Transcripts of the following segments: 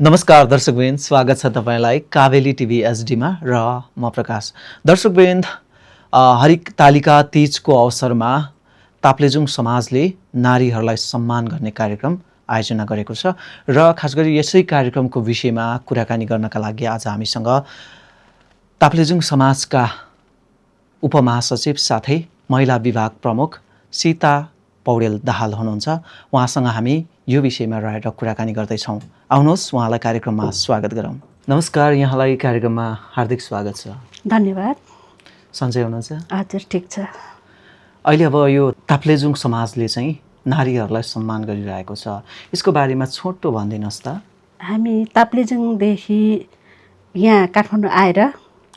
नमस्कार दर्शकवृन्द, स्वागत छ तपाईलाई कावेली टिभी एचडीमा र म प्रकाश। दर्शकवृन्द, हरितालिका तीजको अवसरमा ताप्लेजुङ समाजले नारीहरूलाई सम्मान गर्ने कार्यक्रम आयोजना गरेको छ र खास गरी यसै कार्यक्रमको विषयमा कुराकानी गर्नका लागि आज हामीसँग ताप्लेजुङ समाजका उपमहासचिव साथै महिला विभाग प्रमुख सीता पौडेल दाहाल हुनुहुन्छ। उहाँसँग हामी यो विषयमा रहेर कुराकानी गर्दैछौँ। आउनुहोस् उहाँलाई कार्यक्रममा स्वागत गरौँ। नमस्कार, यहाँलाई कार्यक्रममा हार्दिक स्वागत छ। धन्यवाद। सन्चै हुनुहुन्छ? हजुर, ठिक छ। अहिले अब यो ताप्लेजुङ समाजले चाहिँ नारीहरूलाई सम्मान गरिरहेको छ, यसको बारेमा छोटो भनिदिनुहोस् त। हामी ताप्लेजुङदेखि यहाँ काठमाडौँ आएर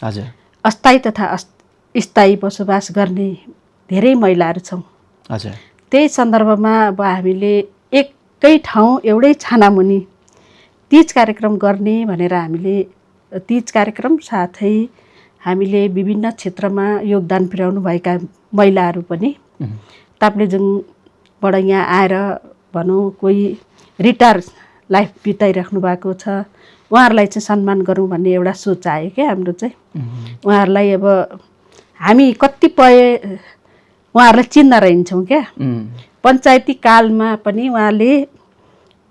हजुर अस्थायी तथा स्थायी बसोबास गर्ने धेरै महिलाहरू छौँ। हजुर, त्यही सन्दर्भमा अब हामीले एकै ठाउँ एउटै छानामुनि तीज कार्यक्रम गर्ने भनेर हामीले तीज कार्यक्रम साथै हामीले विभिन्न क्षेत्रमा योगदान पुर्याउनु भएका महिलाहरू पनि ताप्लेजुङबाट यहाँ आएर भनौँ कोही रिटायर लाइफ बिताइराख्नु भएको छ, उहाँहरूलाई चाहिँ सम्मान गरौँ भन्ने एउटा सोच आयो क्या हाम्रो चाहिँ। उहाँहरूलाई अब हामी कतिपय उहाँहरूलाई चिन्न रहन्छौँ क्या। पञ्चायती कालमा पनि उहाँले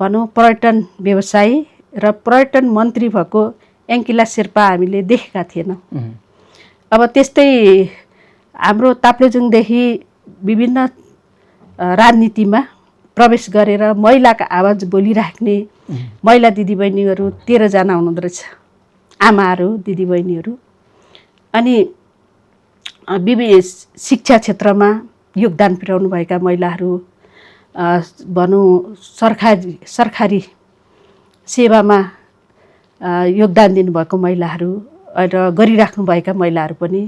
भनौँ पर्यटन व्यवसायी र पर्यटन मन्त्री भएको एङ्किला शेर्पा हामीले देखेका थिएनौँ। अब त्यस्तै हाम्रो ताप्लेजुङदेखि विभिन्न राजनीतिमा प्रवेश गरेर महिलाका आवाज बोलिराख्ने महिला दिदीबहिनीहरू 13 जना हुनुहुँदो रहेछ, आमाहरू दिदीबहिनीहरू। अनि विभिन्न शिक्षा क्षेत्रमा योगदान पुर्याउनु भएका महिलाहरू, भनौँ सरकारी सेवामा योगदान दिनुभएको महिलाहरू र गरिराख्नुभएका महिलाहरू पनि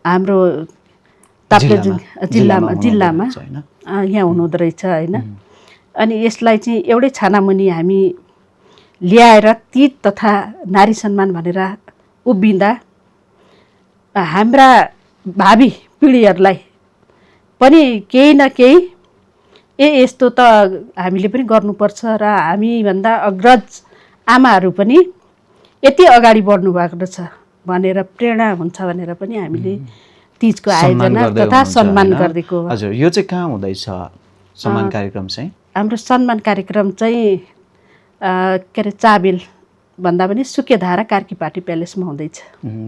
हाम्रो ताप्लेजुङ जिल्लामा यहाँ हुनुहुँदो रहेछ होइन। अनि यसलाई चाहिँ एउटै छानामुनि हामी ल्याएर तीज तथा नारी सम्मान भनेर उभिँदा हाम्रा भावी पिँढीहरूलाई पनि केही न केही यस्तो त हामीले पनि गर्नुपर्छ र हामीभन्दा अग्रज आमाहरू पनि यति अगाडि बढ्नु भएको रहेछ भनेर प्रेरणा हुन्छ भनेर पनि हामीले तीजको आयोजना तथा सम्मान गरिदिएको। हजुर, यो चाहिँ कहाँ हुँदैछ सम्मान कार्यक्रम चाहिँ? हाम्रो सम्मान कार्यक्रम चाहिँ के अरे चाबेल भन्दा पनि सुकेधारा कार्कीपाटी प्यालेसमा हुँदैछ।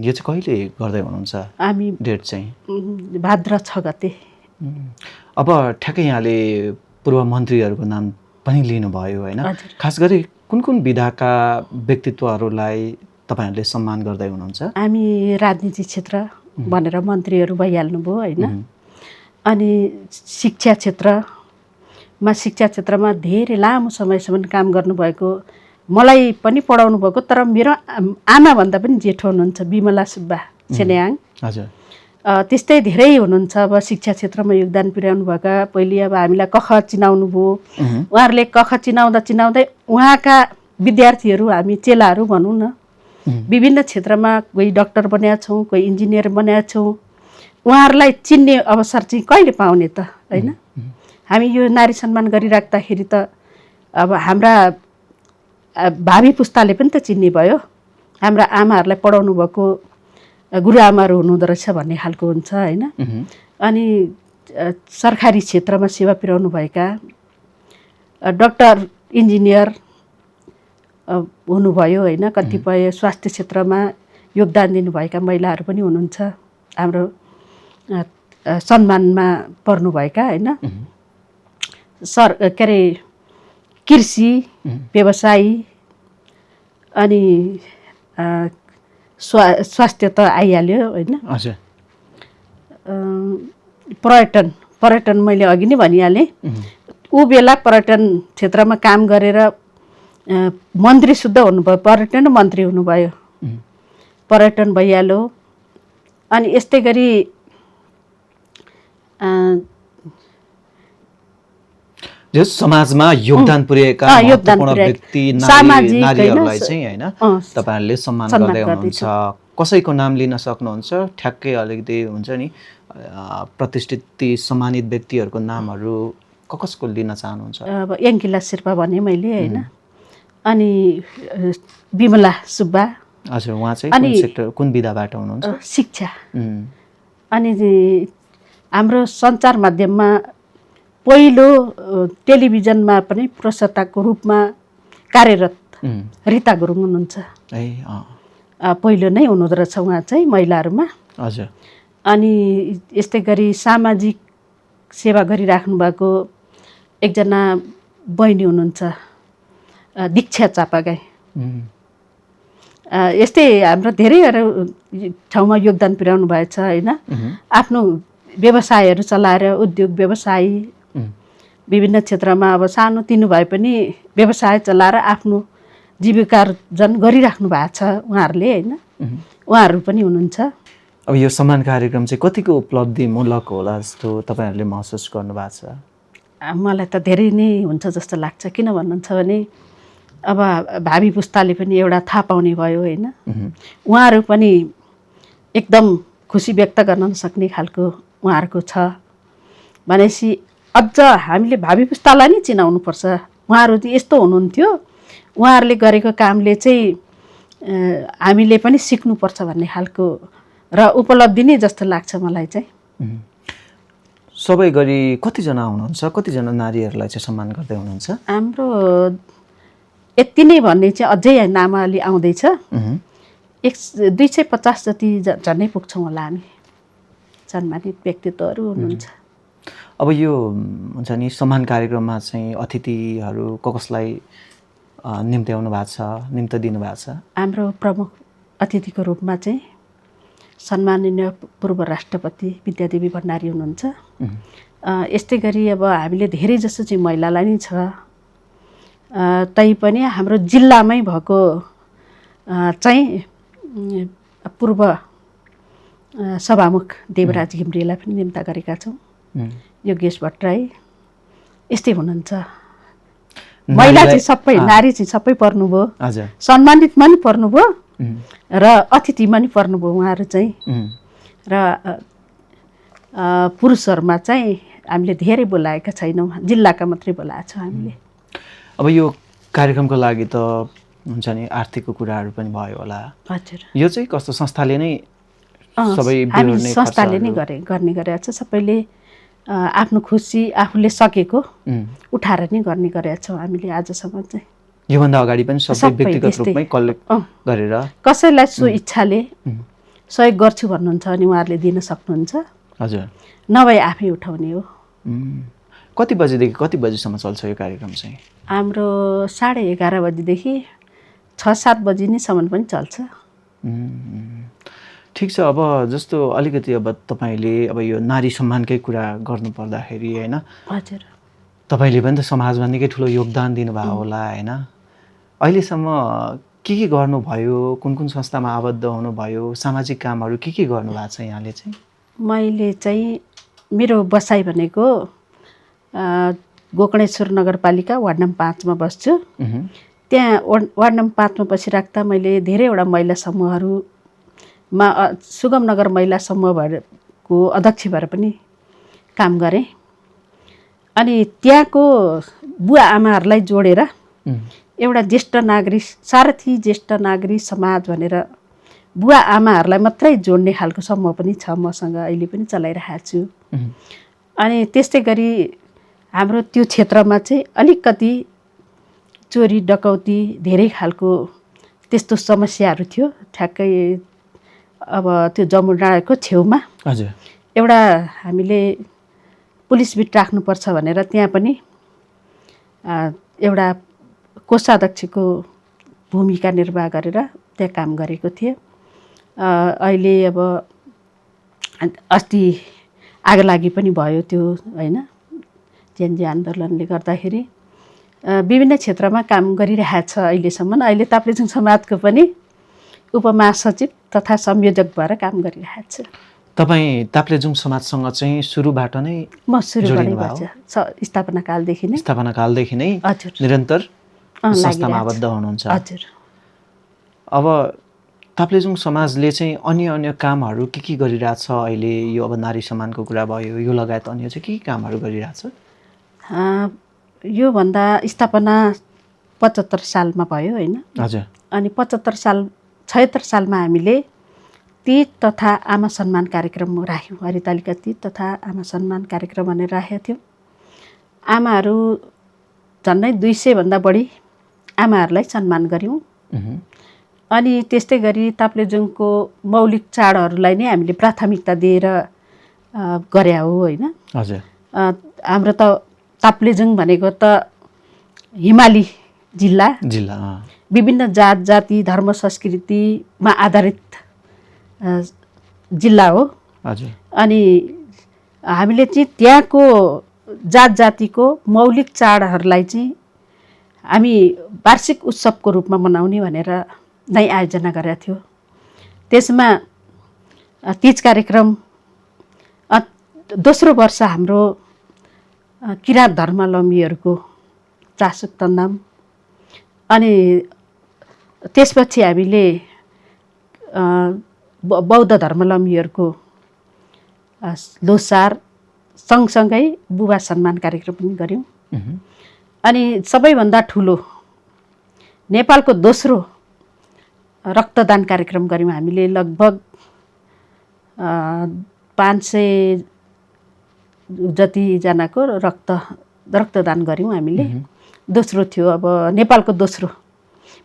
यो चाहिँ कहिले गर्दै हुनुहुन्छ? हामी डेट चाहिँ भाद्र 6 गते। अब ठ्याक्कै यहाँले पूर्व मन्त्रीहरूको नाम पनि लिनुभयो होइन। खास गरी कुन कुन विधाका व्यक्तित्वहरूलाई तपाईँहरूले सम्मान गर्दै हुनुहुन्छ? हामी राजनीति क्षेत्र भनेर मन्त्रीहरू भइहाल्नुभयो होइन। अनि शिक्षा क्षेत्रमा धेरै लामो समयसम्म काम गर्नुभएको, मलाई पनि पढाउनु भएको, तर मेरो आमाभन्दा पनि जेठो हुनुहुन्छ विमला सुब्बा सेन्याङ। हजुर, त्यस्तै धेरै हुनुहुन्छ अब शिक्षा क्षेत्रमा योगदान पुर्याउनु भएका। पहिले अब हामीलाई कख चिनाउनु भयो, उहाँहरूले कख चिनाउँदै उहाँका विद्यार्थीहरू हामी चेलाहरू भनौँ न, विभिन्न क्षेत्रमा कोही डक्टर बनेका छौँ, कोही इन्जिनियर बनेका छौँ। उहाँहरूलाई चिन्ने अवसर चाहिँ कहिले पाउने त होइन। हामी यो नारी सम्मान गरिराख्दाखेरि त अब हाम्रा भावी पुस्ताले पनि त चिन्ने भयो, हाम्रा आमाहरूलाई पढाउनु भएको गुरुआमाहरू हुनुहुँदो रहेछ भन्ने खालको हुन्छ होइन। अनि सरकारी क्षेत्रमा सेवा पुर्याउनु भएका डक्टर इन्जिनियर हुनुभयो होइन। कतिपय स्वास्थ्य क्षेत्रमा योगदान दिनुभएका महिलाहरू पनि हुनुहुन्छ हाम्रो सम्मानमा पर्नुभएका होइन। के अरे कृषि व्यवसायी अनि स्वास्थ्य त आइहाल्यो होइन। पर्यटन मैले अघि नै भनिहालेँ। ऊ बेला पर्यटन क्षेत्रमा काम गरेर मन्त्री शुद्ध हुनुभयो, पर्यटन मन्त्री हुनुभयो, पर्यटन भइहाल्यो। अनि यस्तै गरी समाजमा योगदान पुर्याएका व्यक्ति नारीहरूलाई चाहिँ होइन तपाईँहरूले सम्मान गर्दै हुनुहुन्छ। कसैको नाम लिन सक्नुहुन्छ? ठ्याक्कै अलिकति हुन्छ नि प्रतिष्ठित सम्मानित व्यक्तिहरूको नामहरू कसको लिन चाहनुहुन्छ? अब एङ्किला शेर्पा भने मैले होइन, अनि विमला सुब्बा हजुर, उहाँ चाहिँ अनि कुन सेक्टर, कुन विधाबाट हुनुहुन्छ? शिक्षा। उम्, अनि हाम्रो सञ्चार माध्यममा पहिलो टेलिभिजनमा पनि प्रस्तोताको रूपमा कार्यरत रिता गुरुङ हुनुहुन्छ। पहिलो नै हुनुहुँदो रहेछ उहाँ चाहिँ महिलाहरूमा। हजुर। अनि यस्तै गरी सामाजिक सेवा गरिराख्नु भएको एकजना बहिनी हुनुहुन्छ दीक्षा चापागाई। यस्तै हाम्रो धेरैहरू ठाउँमा योगदान पुर्याउनु भएछ होइन। आफ्नो व्यवसायहरू चलाएर उद्योग व्यवसाय विभिन्न क्षेत्रमा अब सानो तिनो भए पनि व्यवसाय चलाएर आफ्नो जीविकार्जन गरिराख्नु भएको छ उहाँहरूले होइन। उहाँहरू पनि हुनुहुन्छ। अब यो सम्मान कार्यक्रम चाहिँ कतिको उपलब्धिमूलक होला जस्तो तपाईँहरूले महसुस गर्नुभएको छ? मलाई त धेरै नै हुन्छ जस्तो लाग्छ। किन भन्नुहुन्छ भने अब भावी पुस्ताले पनि एउटा थाहा पाउने भयो होइन। उहाँहरू पनि एकदम खुसी व्यक्त गर्न नसक्ने खालको उहाँहरूको छ भनेपछि अझ हामीले भावी पुस्तालाई नै चिनाउनुपर्छ। उहाँहरू चाहिँ यस्तो हुनुहुन्थ्यो, उहाँहरूले गरेको कामले चाहिँ हामीले पनि सिक्नुपर्छ भन्ने खालको र उपलब्धि नै जस्तो लाग्छ मलाई चाहिँ। सबै गरी कतिजना हुनुहुन्छ, कतिजना नारीहरूलाई चाहिँ सम्मान गर्दै हुनुहुन्छ? हाम्रो यति नै भन्ने चाहिँ अझै नाम अलि आउँदैछ। 250 जति झन्डै पुग्छौँ होला हामी सम्मानित व्यक्तित्वहरू हुनुहुन्छ। अब यो हुन्छ नि सम्मान कार्यक्रममा चाहिँ अतिथिहरू कसलाई निम्त्याउनु भएको छ, निम्तो दिनुभएको छ? हाम्रो प्रमुख अतिथिको रूपमा चाहिँ सम्माननीय पूर्व राष्ट्रपति विद्यादेवी भण्डारी हुनुहुन्छ। यस्तै गरी अब हामीले धेरै जसो चाहिँ महिलालाई नै छ, तैपनि हाम्रो जिल्लामै भएको चाहिँ पूर्व सभामुख देवराज घिम्रेलाई पनि निम्ता गरेका छौँ। योगेश भट्टराई यस्तै हुनुहुन्छ। महिला चाहिँ सबै, नारी चाहिँ सबै पर्नुभयो, सम्मानितमा नि पर्नुभयो र अतिथिमा नि पर्नुभयो उहाँहरू चाहिँ। र पुरुषहरूमा चाहिँ हामीले धेरै बोलाएका छैनौँ, जिल्लाका मात्रै बोलाएको छौँ हामीले। अब यो कार्यक्रमको लागि त हुन्छ नि आर्थिकको कुराहरू पनि भयो होला। हजुर। यो चाहिँ कस्तो संस्थाले नै सबै हामी संस्थाले नै गर्ने गरेका छ। सबैले आफ्नो खुसी आफूले सकेको उठाएर नै गर्ने गरेका छौँ हामीले आजसम्म चाहिँ। योभन्दा अगाडि पनि सबै व्यक्तिगत रूपमै कलेक्ट गरेर कसैलाई सो इच्छाले सहयोग गर्छु भन्नुहुन्छ भने उहाँहरूले दिन सक्नुहुन्छ। हजुर। नभए आफै उठाउने हो। कति बजेदेखि कति बजीसम्म चल्छ यो कार्यक्रम चाहिँ? हाम्रो 11:30 बजीदेखि 6-7 बजी नैसम्म पनि चल्छ। ठिक छ। अब जस्तो अलिकति अब तपाईँले अब यो नारी सम्मानकै कुरा गर्नु पर्दाखेरि होइन, हजुर, तपाईँले पनि त समाजमा निकै ठुलो योगदान दिनुभयो होला होइन। अहिलेसम्म के गर्नुभयो, कुन कुन संस्थामा आबद्ध हुनुभयो, सामाजिक कामहरू के गर्नुभएको छ यहाँले चाहिँ? मैले चाहिँ मेरो बसाइ भनेको गोकर्णेश्वर नगरपालिका वार्ड नम्बर 5 मा बस्छु। त्यहाँ वार्ड नम्बर 5 मा बसिराख्दा मैले धेरैवटा महिला समूहहरूमा सुगम नगर महिला समूहको अध्यक्ष भएर पनि काम गरेँ। अनि त्यहाँको बुवा आमाहरूलाई जोडेर एउटा ज्येष्ठ नागरिक सारथी ज्येष्ठ नागरिक समाज भनेर बुवा आमाहरूलाई मात्रै जोड्ने खालको समूह पनि छ मसँग, अहिले पनि चलाइरहेको छु। अनि त्यस्तै गरी हाम्रो त्यो क्षेत्रमा चाहिँ अलिकति चोरी डकौती धेरै खालको त्यस्तो समस्याहरू थियो। ठ्याक्कै अब त्यो जमुना डाँडाको छेउमा एउटा हामीले पुलिस बिट राख्नुपर्छ भनेर त्यहाँ पनि एउटा कोषाध्यक्षको भूमिका निर्वाह गरेर त्यहाँ काम गरेको थिएँ। अहिले अब अस्ति आगलागी पनि भयो त्यो होइन, जेएनजी आन्दोलनले गर्दाखेरि विभिन्न क्षेत्रमा काम गरिरहेको छ अहिलेसम्म। अहिले ताप्लेजुङ समाजको पनि उपमहासचिव तथा संयोजक भएर काम गरिरहेको छु। तपाईँ ताप्लेजुङ समाजसँग चाहिँ सुरुबाट नै? म सुरुबाट स्थापनाकालदेखि नै निरन्तर संस्थामा आबद्ध हुनुहुन्छ। हजुर। अब ताप्लेजुङ समाजले चाहिँ अन्य कामहरू के गरिरहेछ अहिले? यो अब नारी सम्मानको कुरा भयो, यो लगायत अन्य चाहिँ के कामहरू गरिरहेछ? योभन्दा स्थापना 75 सालमा भयो होइन। हजुर। अनि 76 सालमा हामीले तीज तथा आमा सम्मान कार्यक्रम राख्यौँ। हरितालिका तीज तथा आमा सम्मान कार्यक्रम भनेर राखेका थियौँ। आमाहरू झन्डै 200 भन्दा बढी आमाहरूलाई सम्मान गऱ्यौँ। अनि त्यस्तै गरी ताप्लेजुङको मौलिक चाडहरूलाई नै हामीले प्राथमिकता दिएर गरे हो होइन। हजुर। हाम्रो त ताप्लेजुङ भनेको त हिमाली जिल्ला विभिन्न जात जाति धर्म संस्कृतिमा आधारित जिल्ला हो। हजुर। अनि हामीले चाहिँ त्यहाँको जात जातिको मौलिक चाडहरूलाई चाहिँ हामी वार्षिक उत्सवको रूपमा मनाउने भनेर नै आयोजना गरेका थियौँ। त्यसमा तीज कार्यक्रम दोस्रो वर्ष हाम्रो किराँत धर्मावलम्बीहरूको चासुक तन्दाम, अनि त्यसपछि हामीले बौद्ध धर्मावलम्बीहरूको लोसार सँगसँगै बुबा सम्मान कार्यक्रम पनि गऱ्यौँ। अनि सबैभन्दा ठुलो नेपालको दोस्रो रक्तदान कार्यक्रम गऱ्यौँ हामीले। लगभग 500 जतिजनाको रक्तदान गऱ्यौँ हामीले। दोस्रो थियो, अब नेपालको दोस्रो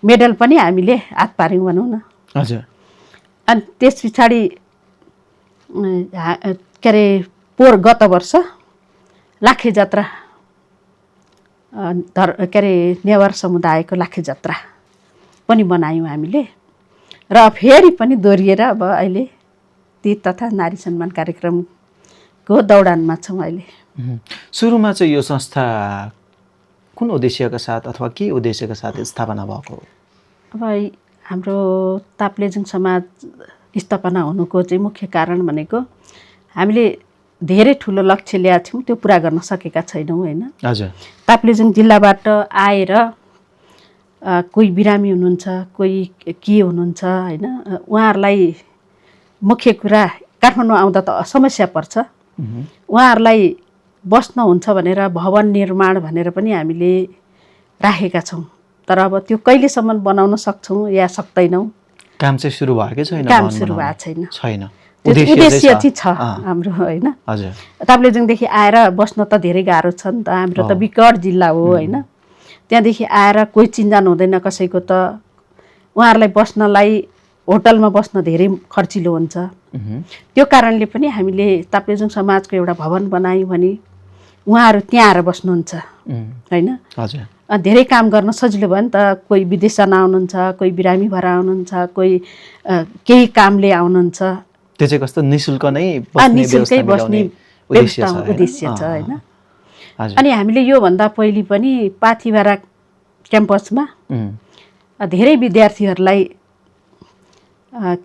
मेडल पनि हामीले हात पार्यौँ भनौँ न। हजुर। अनि त्यस पछाडि के अरे गत वर्ष लाखे जात्रा के अरे नेवार समुदायको लाखे जात्रा पनि बनायौँ हामीले। र फेरि पनि दोहोरिएर अब अहिले तीज तथा नारी सम्मान कार्यक्रमको दौडानमा छौँ अहिले। सुरुमा चाहिँ यो संस्था कुन उद्देश्यका साथ अथवा के उद्देश्यका साथ स्थापना भएको हो? अब हाम्रो ताप्लेजुङ समाज स्थापना हुनुको चाहिँ मुख्य कारण भनेको हामीले धेरै ठुलो लक्ष्य ल्याएको थियौँ, त्यो पुरा गर्न सकेका छैनौँ होइन। हजुर। ताप्लेजुङ जिल्लाबाट आएर कोही बिरामी हुनुहुन्छ, कोही के हुनुहुन्छ होइन, उहाँहरूलाई मुख्य कुरा काठमाडौँ आउँदा त समस्या पर्छ। उहाँहरूलाई बस्नुहुन्छ भनेर भवन निर्माण भनेर पनि हामीले राखेका छौँ। तर अब त्यो कहिलेसम्म बनाउन सक्छौँ या सक्दैनौँ, काम चाहिँ सुरु भएकै छैन। काम सुरु भएको छैन। उद्देश्य चाहिँ छ हाम्रो होइन। हजुर। ताप्लेजुङदेखि आएर बस्न त धेरै गाह्रो छ नि त, हाम्रो त विकट जिल्ला हो होइन। त्यहाँदेखि आएर कोही चिन्जान हुँदैन कसैको त, उहाँहरूलाई बस्नलाई होटलमा बस्न धेरै खर्चिलो हुन्छ। त्यो कारणले पनि हामीले ताप्लेजुङ समाजको एउटा भवन बनायौँ भने उहाँहरू त्यहाँ आएर बस्नुहुन्छ होइन। हजुर। धेरै काम गर्न सजिलो भयो नि त। कोही विदेश जान आउनुहुन्छ, कोही बिरामी भएर आउनुहुन्छ, कोही केही कामले आउनुहुन्छ। त्यो चाहिँ कस्तो निःशुल्क नै निःशुल्कै बस्ने उद्देश्य छ होइन। अनि हामीले योभन्दा पहिले पनि पाथिभरा क्याम्पसमा धेरै विद्यार्थीहरूलाई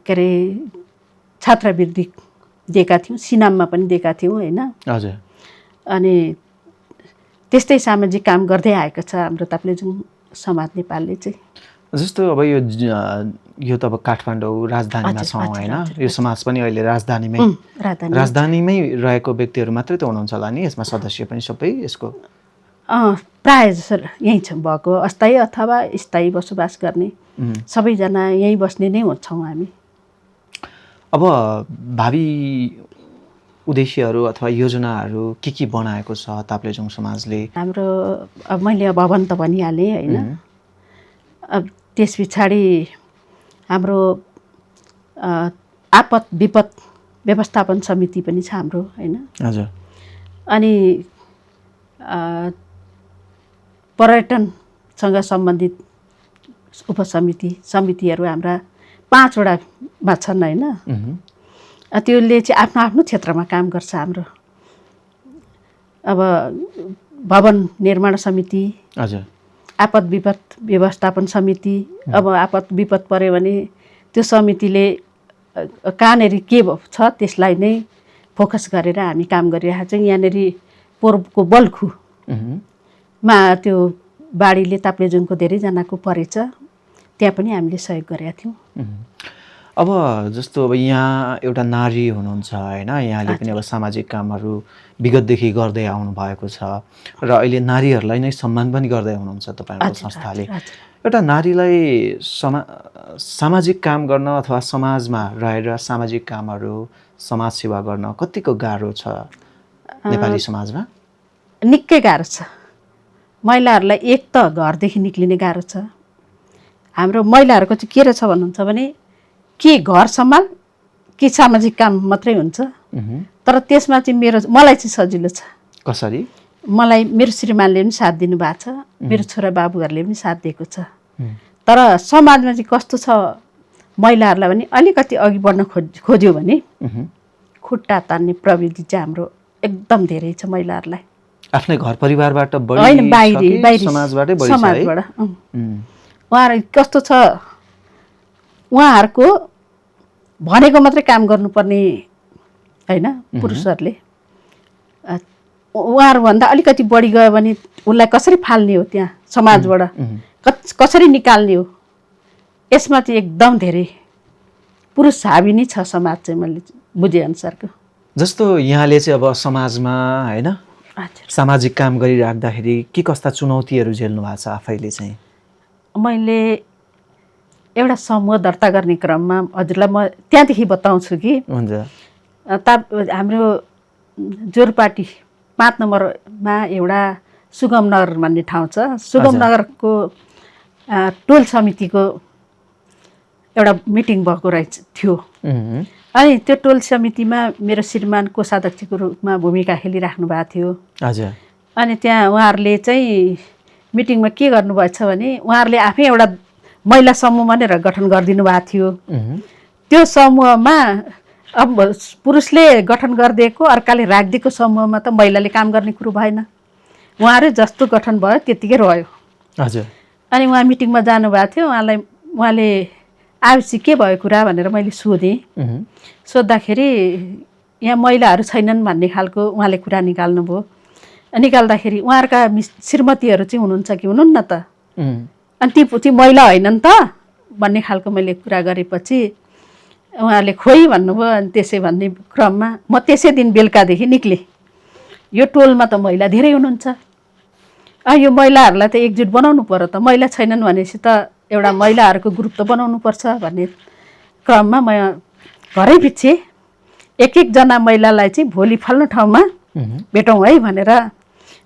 के अरे छात्रवृत्ति दिएका थियौँ, सिनाममा पनि दिएका थियौँ होइन। हजुर। अनि त्यस्तै सामाजिक काम गर्दै आएको छ हाम्रो ताप्लेजुङ समाज नेपालले चाहिँ। जस्तो अब यो त अब काठमाडौँ राजधानीमा छौँ होइन, यो समाज पनि अहिले राजधानीमै रहेको व्यक्तिहरू मात्रै त हुनुहुन्छ होला नि यसमा, सदस्य पनि सबै यसको? प्रायः जसो यहीँ छ भएको, अस्थायी अथवा स्थायी बसोबास गर्ने सबैजना यहीँ बस्ने नै छौँ हामी। अब भावी उद्देश्यहरू अथवा योजनाहरू के बनाएको छ ताप्लेजुङ समाजले? हाम्रो अब मैले भवन त भनिहालेँ होइन। अब त्यस पछाडि हाम्रो आपद विपद व्यवस्थापन समिति पनि छ हाम्रो होइन। हजुर। अनि पर्यटनसँग सम्बन्धित समितिहरू हाम्रा 5वटामा छन् होइन। त्यसले चाहिँ आफ्नो आफ्नो क्षेत्रमा काम गर्छ हाम्रो। अब भवन निर्माण समिति, हजुर, आपद विपद व्यवस्थापन समिति। अब आपद विपद पर्यो भने त्यो समितिले कहाँनिर के छ त्यसलाई नै फोकस गरेर हामी काम गरिरहेको छौँ। यहाँनिर पोहोरको बल्खुमा त्यो बाढीले ताप्लेजुङको धेरैजनाको परेछ, त्यहाँ पनि हामीले सहयोग गरेका थियौँ। अब जस्तो अब यहाँ एउटा नारी हुनुहुन्छ होइन, यहाँले पनि अब सामाजिक कामहरू विगतदेखि गर्दै आउनु भएको छ र अहिले नारीहरूलाई नै सम्मान पनि गर्दै हुनुहुन्छ तपाईँहरूको संस्थाले। एउटा नारीलाई सामाजिक काम गर्न अथवा समाजमा रहेर सामाजिक कामहरू समाज सेवा गर्न कतिको गाह्रो छ नेपाली समाजमा? निकै गाह्रो छ। महिलाहरूलाई एक त घरदेखि निक्लिने गाह्रो छ। हाम्रो महिलाहरूको चाहिँ के रहेछ भन्नुहुन्छ भने के घर सम्हाल कि सामाजिक काम मात्रै हुन्छ। तर त्यसमा चाहिँ मलाई चाहिँ सजिलो छ। कसरी? मलाई मेरो श्रीमानले पनि साथ दिनुभएको छ, मेरो छोरा बाबुहरूले पनि साथ दिएको छ। तर समाजमा चाहिँ कस्तो छ, महिलाहरूलाई पनि अलिकति अघि बढ्न खोज्यो भने खुट्टा तान्ने प्रविधि चाहिँ हाम्रो एकदम धेरै छ महिलाहरूलाई। आफ्नै घर परिवारबाट बढी होइन, बाहिरी समाजबाटै बढी छ। समाजबाट उहाँहरू कस्तो छ, उहाँहरूको भनेको मात्रै काम गर्नुपर्ने होइन। पुरुषहरूले उहाँहरूभन्दा अलिकति बढी गयो भने उसलाई कसरी फाल्ने हो, त्यहाँ समाजबाट कसरी निकाल्ने हो, यसमा चाहिँ एकदम धेरै पुरुष हावी नै छ समाज चाहिँ, मैले बुझेअनुसारको। जस्तो यहाँले चाहिँ अब समाजमा होइन सामाजिक काम गरिराख्दाखेरि के कस्ता चुनौतीहरू झेल्नु भएको छ आफैले चाहिँ? मैले एउटा समूह दर्ता गर्ने क्रममा हजुरलाई म त्यहाँदेखि बताउँछु कि हुन्छ। हाम्रो जोरपाटी 5 नम्बरमा एउटा सुगम नगर भन्ने ठाउँ छ। सुगम नगरको टोल समितिको एउटा मिटिङ भएको थियो। अनि त्यो टोल समितिमा मेरो श्रीमान कोषाध्यक्षको रूपमा भूमिका खेलिराख्नु भएको थियो। हजुर। अनि त्यहाँ उहाँहरूले चाहिँ मिटिङमा के गर्नुभएछ भने उहाँहरूले आफै एउटा महिला समूह भनेर गठन गरिदिनु भएको थियो। त्यो समूहमा अब पुरुषले गठन गरिदिएको अर्काले राखिदिएको समूहमा त महिलाले काम गर्ने कुरो भएन। उहाँहरू जस्तो गठन भयो त्यतिकै रह्यो। हजुर। अनि उहाँ मिटिङमा जानुभएको थियो। उहाँले आएपछि के भयो कुरा भनेर मैले सोधेँ। सोद्धाखेरि यहाँ महिलाहरू छैनन् भन्ने खालको उहाँले कुरा निकाल्नुभयो। निकाल्दाखेरि उहाँहरूका श्रीमतीहरू चाहिँ हुनुहुन्छ कि हुनुहुन्न त, अनि ती महिला होइनन् त भन्ने खालको मैले कुरा गरेपछि उहाँहरूले खोइ भन्नुभयो। अनि त्यसै भन्ने क्रममा म त्यसै दिन बेलुकादेखि निक्लेँ। यो टोलमा त महिला धेरै हुनुहुन्छ, यो महिलाहरूलाई त एकजुट बनाउनु पर्यो त, महिला छैनन् भनेपछि त एउटा महिलाहरूको ग्रुप त बनाउनु पर्छ भन्ने क्रममा म घरै पछि एक-एकजना महिलालाई चाहिँ भोलि फल्नु ठाउँमा भेटौँ है भनेर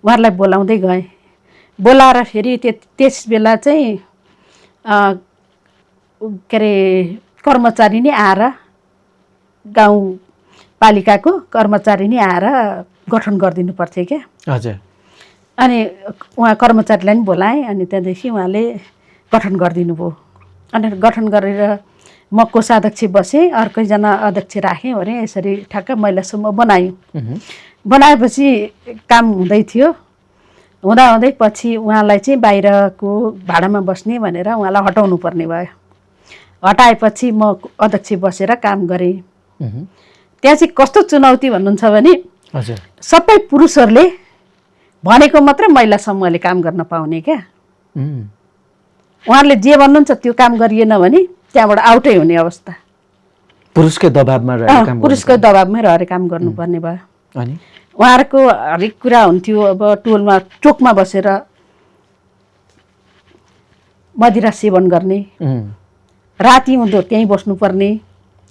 उहाँहरूलाई बोलाउँदै गएँ। बोलाएर फेरि त्यस बेला चाहिँ के अरे कर्मचारी नै आएर, गाउँपालिकाको कर्मचारी नै आएर गठन गरिदिनु पर्थ्यो क्या। हजुर। अनि उहाँ कर्मचारीलाई पनि बोलाएँ। अनि त्यहाँदेखि उहाँले गठन गरिदिनु भयो। अनि गठन गरेर म कोषाध्यक्ष बसेँ, अर्कैजना अध्यक्ष राखेँ भने यसरी ठ्याक्क महिला समूह बनायौँ। बनाएपछि काम हुँदै थियो। हुँदाहुँदै पछि उहाँलाई चाहिँ बाहिरको भाडामा बस्ने भनेर उहाँलाई हटाउनु पर्ने भयो। हटाएपछि म अध्यक्ष बसेर काम गरेँ। त्यहाँ चाहिँ कस्तो चुनौती भन्नुहुन्छ भने सबै पुरुषहरूले भनेको मात्रै महिला समूहले काम गर्न पाउने क्या। उहाँहरूले जे भन्नुहुन्छ त्यो काम गरिएन भने त्यहाँबाट आउटै हुने अवस्था। पुरुषकै दबाबमा रहेर काम गर्नुपर्ने भयो। अनि उहाँहरूको हरेक कुरा हुन्थ्यो। अब टोलमा चोकमा बसेर मदिरा सेवन गर्ने, राति हुँदो त्यहीँ बस्नुपर्ने,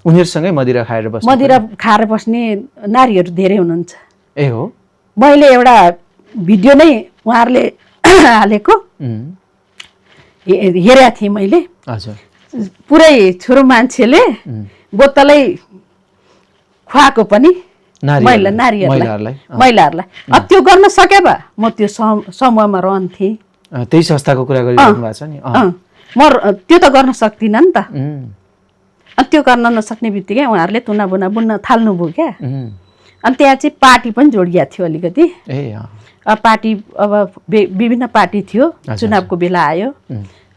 उनीहरूसँगै मदिरा खाएर बस्ने नारीहरू धेरै हुनुहुन्छ। ए हो। मैले एउटा भिडियो नै उहाँहरूले हालेको हेरेको थिएँ मैले। पुरै छोरो मान्छेले बोतलै खुवाएको पनि महिलाहरूलाई। त्यो गर्न सके भए म त्यो समूहमा रहन्थेँ। त्यही संस्थाको कुरा गरिरहनु भएको छ नि। म त्यो त गर्न सक्दिनँ नि त। अनि त्यो गर्न नसक्ने बित्तिकै उहाँहरूले तुनाबुना बुन्न थाल्नुभयो क्या। अनि त्यहाँ चाहिँ पार्टी पनि जोडिया थियो अलिकति। पार्टी अब विभिन्न पार्टी थियो। चुनावको बेला आयो।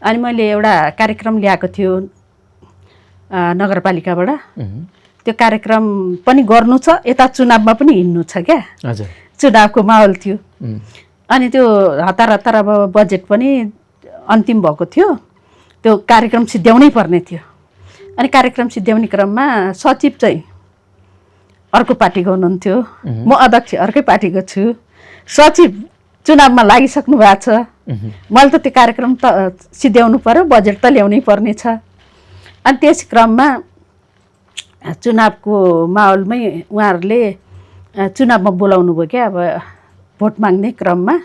अनि मैले एउटा कार्यक्रम ल्याएको थियो नगरपालिकाबाट। त्यो कार्यक्रम पनि गर्नु छ, यता चुनावमा पनि हिँड्नु छ क्या। चुनावको माहौल थियो। अनि त्यो हतार हतार अब बजेट पनि अन्तिम भएको थियो। त्यो कार्यक्रम सिद्ध्याउनै पर्ने थियो। अनि कार्यक्रम सिद्ध्याउने क्रममा सचिव चाहिँ अर्को पार्टीको हुनुहुन्थ्यो, म अध्यक्ष अर्कै पार्टीको छु, सचिव चुनावमा लागिसक्नु भएको छ, मैले त त्यो कार्यक्रम त सिद्ध्याउनु पर्यो, बजेट त ल्याउनै पर्ने छ। अनि त्यस क्रममा चुनावको माहौलमै उहाँहरूले चुनावमा बोलाउनु भयो क्या, अब भोट माग्ने क्रममा।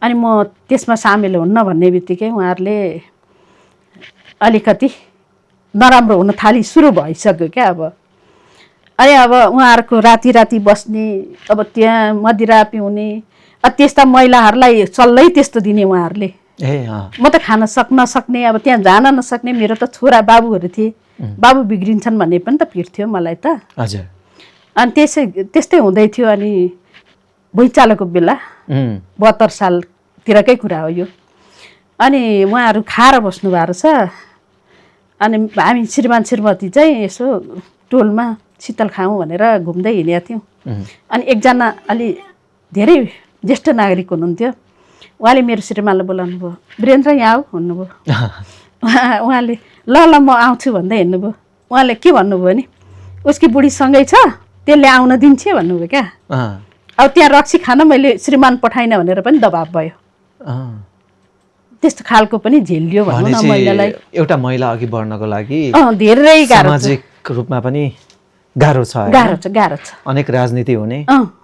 अनि म त्यसमा सामेल हुन्न भन्ने बित्तिकै उहाँहरूले अलिकति नराम्रो हुन सुरु भइसक्यो क्या। अनि अब उहाँहरूको राति राति बस्ने, अब त्यहाँ मदिरा पिउने, त्यस्ता महिलाहरूलाई सल्लै त्यस्तो दिने उहाँहरूले। म त खान नसक्ने, अब त्यहाँ जान नसक्ने, मेरो त छोरा बाबुहरू थिए, बाबु बिग्रिन्छन् भन्ने पनि त पिर थियो मलाई त। हजुर। अनि त्यस्तै हुँदै थियो। अनि भुइँचालोको बेला 72 सालतिरकै कुरा हो यो। अनि उहाँहरू खाएर बस्नु भएको रहेछ। अनि हामी श्रीमान श्रीमती चाहिँ यसो टोलमा शीतल खाउँ भनेर घुम्दै हिँडेका थियौँ। अनि एकजना अलि धेरै ज्येष्ठ नागरिक हुनुहुन्थ्यो, उहाँले मेरो श्रीमानलाई बोलाउनु भयो, वीरेन्द्र यहाँ आऊ भन्नुभयो। उहाँले ल ल म आउँछु भन्दै हिँड्नुभयो। उहाँले के भन्नुभयो नि, उसकी बुढीसँगै छ, त्यसले आउन दिन्छ भन्नुभयो क्या। अब त्यहाँ रक्सी खान मैले श्रीमान पठाइनँ भनेर पनि दबाब भयो। त्यस्तो खालको पनि झेलियो भनौँ न महिलालाई। एउटा महिला अघि बढ्नको लागि धेरै गाह्रो, सामाजिक रूपमा पनि गाह्रो छ, गाह्रो छ। अनेक राजनीति हुने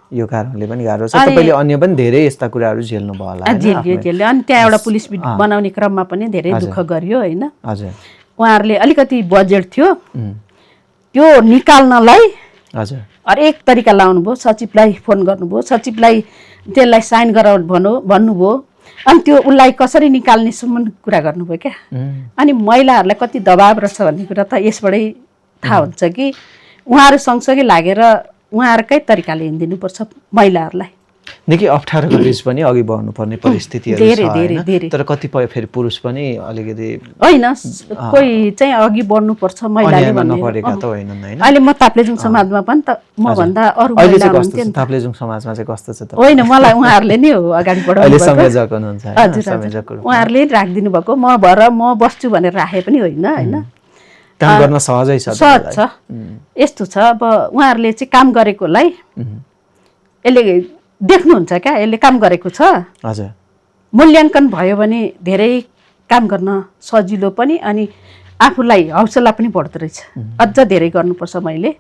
यो कारणले पनि गाह्रो छ। तपाईँले अन्य पनि धेरै यस्ता कुराहरू झेल्नु भयो होला। झेल्यो। अनि त्यहाँ एउटा पुलिस बनाउने क्रममा पनि धेरै दुःख गरियो होइन। हजुर। उहाँहरूले अलिकति बजेट थियो, त्यो निकाल्नलाई हजुर हरेक तरिका लाउनु भयो। सचिवलाई फोन गर्नुभयो, सचिवलाई त्यसलाई साइन गराउनु भन्नुभयो। अनि त्यो उसलाई कसरी निकाल्नेसम्म कुरा गर्नुभयो क्या। अनि महिलाहरूलाई कति दबाब रहेछ भन्ने कुरा त यसबाटै थाहा हुन्छ कि उहाँहरू सँगसँगै लागेर उहाँहरूकै तरिकाले हिँडिदिनुपर्छ महिलाहरूलाई। निकै अप्ठ्यारोको बिच पनि अघि बढ्नुपर्ने परिस्थितिहरू छ, तर कतिपय फेरि पुरुष पनि अलिकति होइन, कोही चाहिँ अघि बढ्नुपर्छ महिलाले नपरेका त होइनन् हैन। अहिले म ताप्लेजुङ समाजमा पनि त म भन्दा अरू महिला हुनुहुन्थ्यो नि। ताप्लेजुङ समाजमा चाहिँ कस्तो छ त? होइन, मलाई उहाँहरूले नै हो अगाडि बढाउनु भएको। संयोजक हुनुहुन्छ? हजुर, उहाँहरूले राखिदिनु भएको। म भएर म बस्छु भनेर राखे पनि होइन होइन। काम गर्न सहजै छ? सहज छ। यस्तो छ, अब उहाँहरूले चाहिँ काम गरेकोलाई यसले देख्नुहुन्छ क्या, यसले काम गरेको छ। हजुर। मूल्याङ्कन भयो भने धेरै काम गर्न सजिलो पनि, अनि आफूलाई हौसला पनि बढ्दो रहेछ। अझ धेरै गर्नुपर्छ। मैले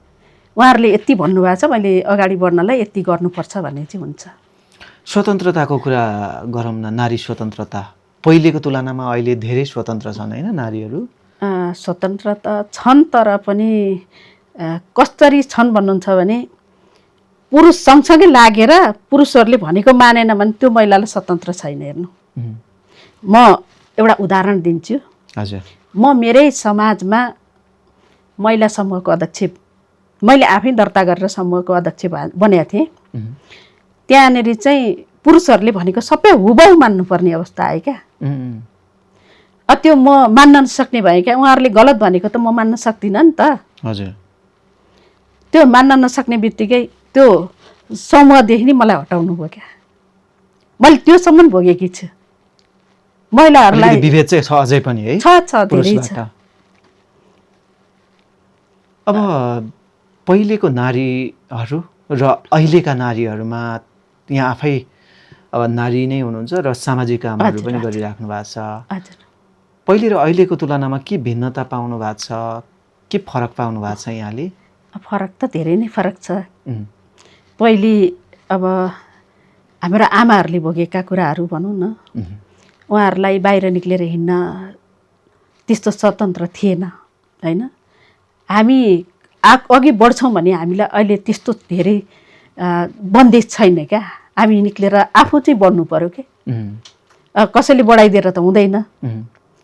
उहाँहरूले यति भन्नुभएको छ, मैले अगाडि बढ्नलाई यति गर्नुपर्छ भन्ने चाहिँ हुन्छ। स्वतन्त्रताको कुरा गरौँ न। नारी स्वतन्त्रता पहिलेको तुलनामा अहिले धेरै स्वतन्त्र छन् होइन नारीहरू? स्वतन्त्रता छन्, तर पनि कसरी छन् भन्नुहुन्छ भने पुरुष सँगसँगै लागेर पुरुषहरूले भनेको मानेन भने त्यो महिलालाई स्वतन्त्र छैन। हेर्नु, म एउटा उदाहरण दिन्छु। हजुर। म मेरै समाजमा महिला समूहको अध्यक्ष, मैले आफै दर्ता गरेर समूहको अध्यक्ष बनेको थिएँ। त्यहाँनिर चाहिँ पुरुषहरूले भनेको सबै हुबहु मान्नुपर्ने अवस्था आयो क्या। त्यो म मान्न नसक्ने भएँ क्या। उहाँहरूले गलत भनेको त म मान्न सक्दिनँ नि त। हजुर। त्यो मान्न नसक्ने बित्तिकै त्यो समूहदेखि नै मलाई हटाउनु भयो क्या। मैले त्योसम्म भोगेकी छु। महिलाहरूलाई विभेद चाहिँ छ अझै पनि है? छ, धेरै छ। अब पहिलेको नारीहरू र अहिलेका नारीहरूमा यहाँ आफै अब नारी नै हुनुहुन्छ र सामाजिक कामहरू पनि गरिराख्नु भएको छ। पहिले र अहिलेको तुलनामा के भिन्नता पाउनु भएको छ, के फरक पाउनु भएको छ यहाँले? फरक त धेरै नै फरक छ। पहिले अब हाम्रो आमाहरूले भोगेका कुराहरू भनौँ न, उहाँहरूलाई बाहिर निक्लेर हिँड्न त्यस्तो स्वतन्त्र थिएन होइन। हामी अघि बढ्छौँ भने हामीलाई अहिले त्यस्तो धेरै बन्देज छैन क्या। हामी निक्लेर आफू चाहिँ बढ्नु पर्यो कि कसैले बढाइदिएर त हुँदैन।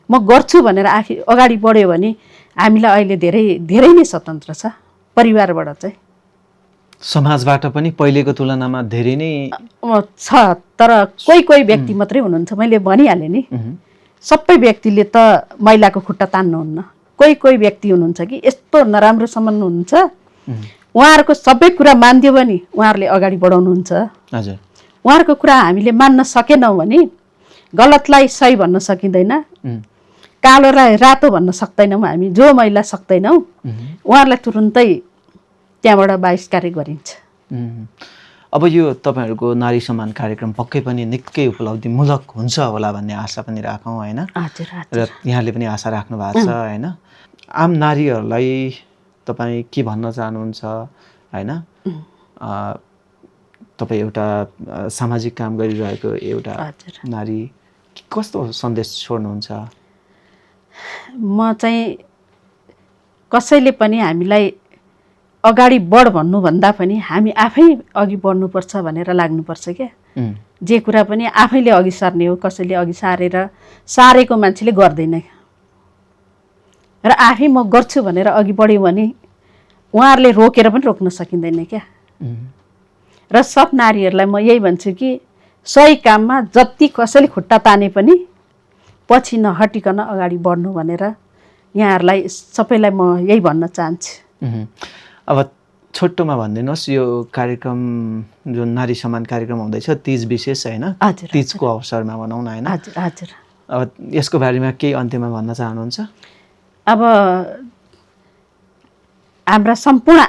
म गर्छु भनेर अगाडि बढ्यो भने हामीलाई अहिले धेरै धेरै नै स्वतन्त्र छ। परिवारबाट चाहिँ समाजबाट पनि पहिलेको तुलनामा धेरै नै छ, तर कोही कोही व्यक्ति मात्रै हुनुहुन्छ। मैले भनिहालेँ नि, सबै व्यक्तिले त महिलाको खुट्टा तान्नुहुन्न। कोही कोही व्यक्ति हुनुहुन्छ कि यस्तो नराम्रोसम्म हुनुहुन्छ, उहाँहरूको सबै कुरा मानिदियो भने उहाँहरूले अगाडि बढाउनुहुन्छ। हजुर। उहाँहरूको कुरा हामीले मान्न सकेनौँ भने गलतलाई सही भन्न सकिँदैन, कालोलाई रातो भन्न सक्दैनौँ हामी, जो महिला सक्दैनौँ उहाँहरूलाई तुरुन्तै त्यहाँबाट बहिष्कार गरिन्छ। अब यो तपाईँहरूको नारी सम्मान कार्यक्रम पक्कै पनि निकै उपलब्धिमूलक हुन्छ होला भन्ने आशा पनि राखौँ होइन, हजुर र यहाँले पनि आशा राख्नु भएको छ होइन। आम नारीहरूलाई तपाईँ के भन्न चाहनुहुन्छ होइन? तपाईँ एउटा सामाजिक काम गरिरहेको एउटा नारी, कस्तो सन्देश छोड्नुहुन्छ? म चाहिँ कसैले पनि हामीलाई अगाडि बढ भन्नुभन्दा पनि हामी आफै अघि बढ्नुपर्छ भनेर लाग्नुपर्छ क्या। जे कुरा पनि आफैले अघि सर्ने हो, कसैले अघि सारेको मान्छेले गर्दैन। र आफै म गर्छु भनेर अघि बढ्यो भने उहाँहरूले रोकेर पनि रोक्न सकिँदैन क्या। र सब नारीहरूलाई म यही भन्छु कि सही काममा जति कसैले खुट्टा ताने पनि पछि नहटिकन अगाडि बढ्नु भनेर यहाँहरूलाई सबैलाई म यही भन्न चाहन्छु। अब छोटोमा भनिदिनुहोस्, यो कार्यक्रम जुन नारी सम्मान कार्यक्रम हुँदैछ तीज विशेष होइन, तीजको अवसरमा भनौँ न होइन, हजुर हजुर, अब यसको बारेमा केही अन्त्यमा भन्न चाहनुहुन्छ? अब हाम्रा सम्पूर्ण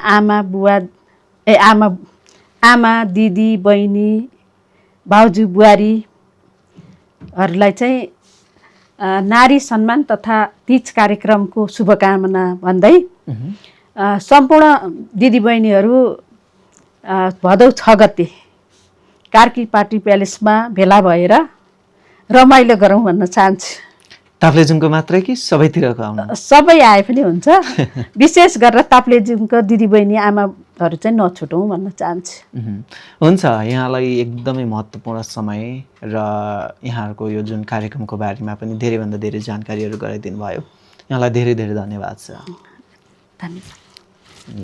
आमा दिदी बहिनी भाउजू बुहारीहरूलाई चाहिँ नारी सम्मान तथा तीज कार्यक्रमको शुभकामना भन्दै सम्पूर्ण दिदीबहिनीहरू भदौ 6 गते कार्की पार्टी प्यालेसमा भेला भएर रमाइलो गरौँ भन्न चाहन्छु। ताप्लेजुङको मात्रै कि सबैतिरको आउनु? सबै आए पनि हुन्छ, विशेष गरेर ताप्लेजुङको दिदीबहिनी आमाहरू चाहिँ नछुटौँ भन्न चाहन्छु। हुन्छ, यहाँलाई एकदमै महत्त्वपूर्ण समय र यहाँहरूको यो जुन कार्यक्रमको बारेमा पनि धेरैभन्दा धेरै जानकारीहरू गराइदिनु भयो, यहाँलाई धेरै धेरै धन्यवाद छ। धन्यवाद।